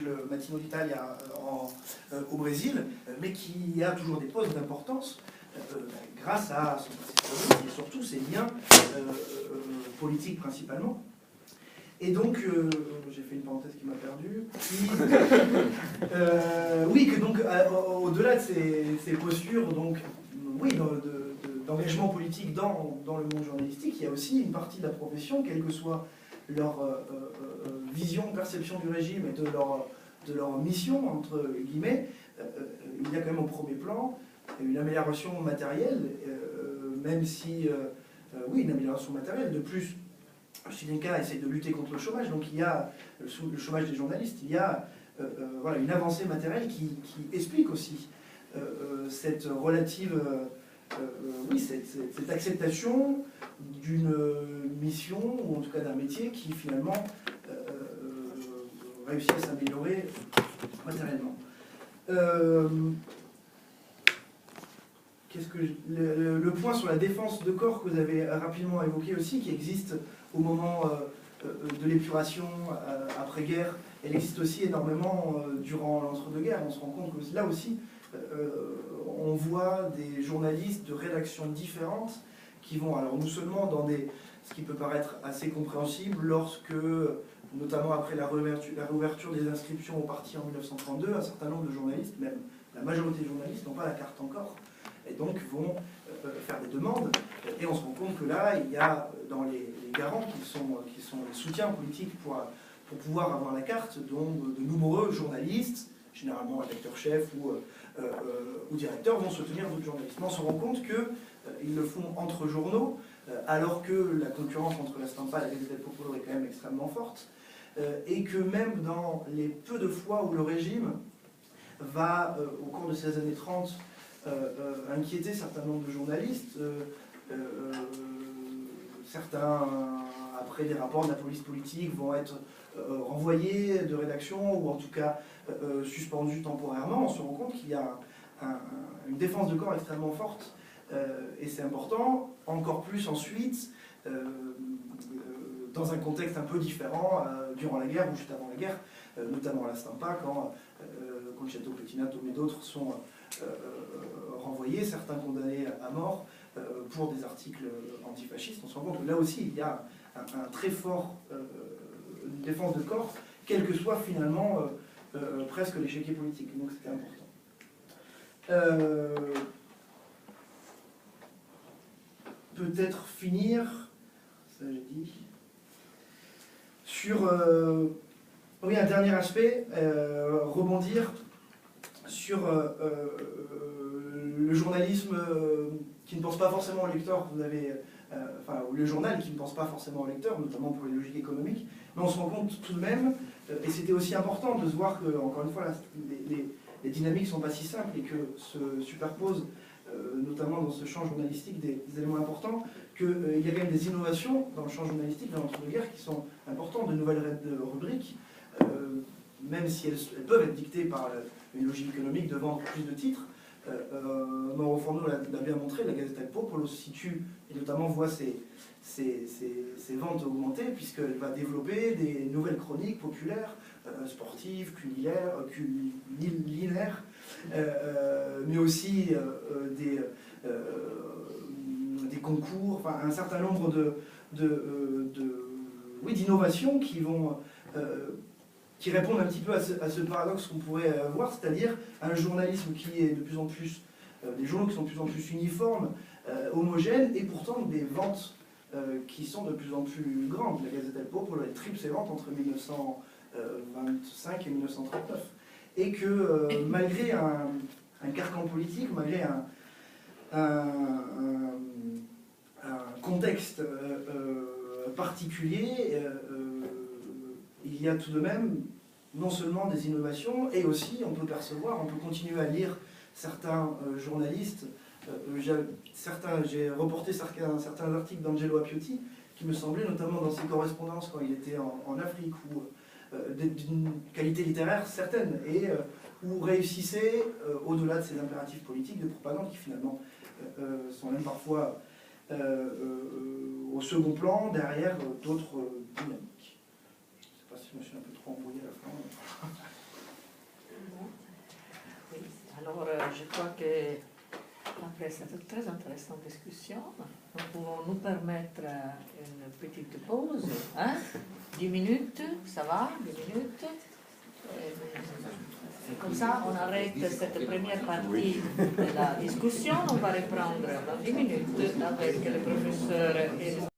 le Mattino d'Italia au Brésil, mais qui a toujours des postes d'importance grâce à son passé politique et surtout ses liens politiques principalement. Et donc, j'ai fait une parenthèse qui m'a perdu. Oui, que donc, au-delà de ces postures, donc, oui, d'engagement politique dans le monde journalistique, il y a aussi une partie de la profession, quelle que soit leur vision, perception du régime et de leur mission, entre guillemets, il y a quand même au premier plan une amélioration matérielle, même si, oui, une amélioration matérielle. De plus, Chidenka essaie de lutter contre le chômage, donc il y a le chômage des journalistes, il y a voilà, une avancée matérielle qui explique aussi cette relative, oui, cette acceptation d'une mission, ou en tout cas d'un métier qui finalement réussit à s'améliorer matériellement. Le point sur la défense de corps que vous avez rapidement évoqué aussi, qui existe au moment de l'épuration après-guerre, elle existe aussi énormément durant l'entre-deux-guerres. On se rend compte que là aussi, on voit des journalistes de rédactions différentes qui vont, alors non seulement dans ce qui peut paraître assez compréhensible, lorsque, notamment après la réouverture des inscriptions au parti en 1932, un certain nombre de journalistes, même la majorité des journalistes, n'ont pas la carte encore, et donc vont faire des demandes. Et on se rend compte que là, il y a dans les garants qui sont les soutiens politiques pour pouvoir avoir la carte, donc de nombreux journalistes, généralement rédacteurs-chefs ou directeurs, vont soutenir d'autres journalistes. Mais on se rend compte qu'ils le font entre journaux, alors que la concurrence entre la Stampa et la Gazzetta del Popolo est quand même extrêmement forte, et que même dans les peu de fois où le régime va, au cours de ces années 30, inquiéter un certain nombre de journalistes, certains, après des rapports de la police politique, vont être renvoyés de rédaction, ou en tout cas suspendus temporairement. On se rend compte qu'il y a une défense de corps extrêmement forte, et c'est important, encore plus ensuite, dans un contexte un peu différent, durant la guerre ou juste avant la guerre, notamment à la Stampa, quand Concetto Pettinato et d'autres sont renvoyés, certains condamnés à mort pour des articles antifascistes. On se rend compte que là aussi il y a un très fort une défense de corps, quel que soit finalement presque l'échiquier politique. Donc c'était important. Peut-être finir, ça j'ai dit, sur oui, un dernier aspect, rebondir sur le journalisme qui ne pense pas forcément au lecteur. Vous avez, enfin, ou le journal qui ne pense pas forcément au lecteur, notamment pour les logiques économiques. Mais on se rend compte tout de même, et c'était aussi important de se voir que, encore une fois, les dynamiques ne sont pas si simples et que se superposent, notamment dans ce champ journalistique, des éléments importants, qu'il y a quand même des innovations dans le champ journalistique, dans l'entre-deux-guerres, qui sont importantes, de nouvelles rubriques, même si elles peuvent être dictées par une logique économique de vendre plus de titres. Mauro Forno l'a bien montré, la Gazzetta del Popolo se situe, et notamment voit ses ventes augmenter, puisqu'elle va développer des nouvelles chroniques populaires, sportives, culinaires, mais aussi des concours, enfin un certain nombre oui, d'innovations qui répondent un petit peu à ce paradoxe qu'on pourrait voir, c'est-à-dire un journalisme qui est de plus en plus, des journaux qui sont de plus en plus uniformes, homogènes, et pourtant des ventes qui sont de plus en plus grandes. La Gazzetta del Popolo, elle triple ses ventes entre 1925 et 1939. Et que malgré un carcan politique, malgré un contexte particulier, il y a tout de même non seulement des innovations, et aussi on peut percevoir, on peut continuer à lire certains journalistes. J'ai reporté certains articles d'Angelo Appiotti qui me semblaient, notamment dans ses correspondances quand il était en Afrique, ou d'une qualité littéraire certaine, et où réussissait, au-delà de ces impératifs politiques de propagande qui finalement sont même parfois au second plan, derrière d'autres dynamiques. Je ne sais pas si je me suis un peu trop embrouillé à la fin. crois que après cette très intéressante discussion, nous pouvons nous permettre une petite pause. 10 minutes, ça va? 10 minutes? Comme ça, on arrête cette première partie de la discussion. On va reprendre dans 10 minutes avec le professeur.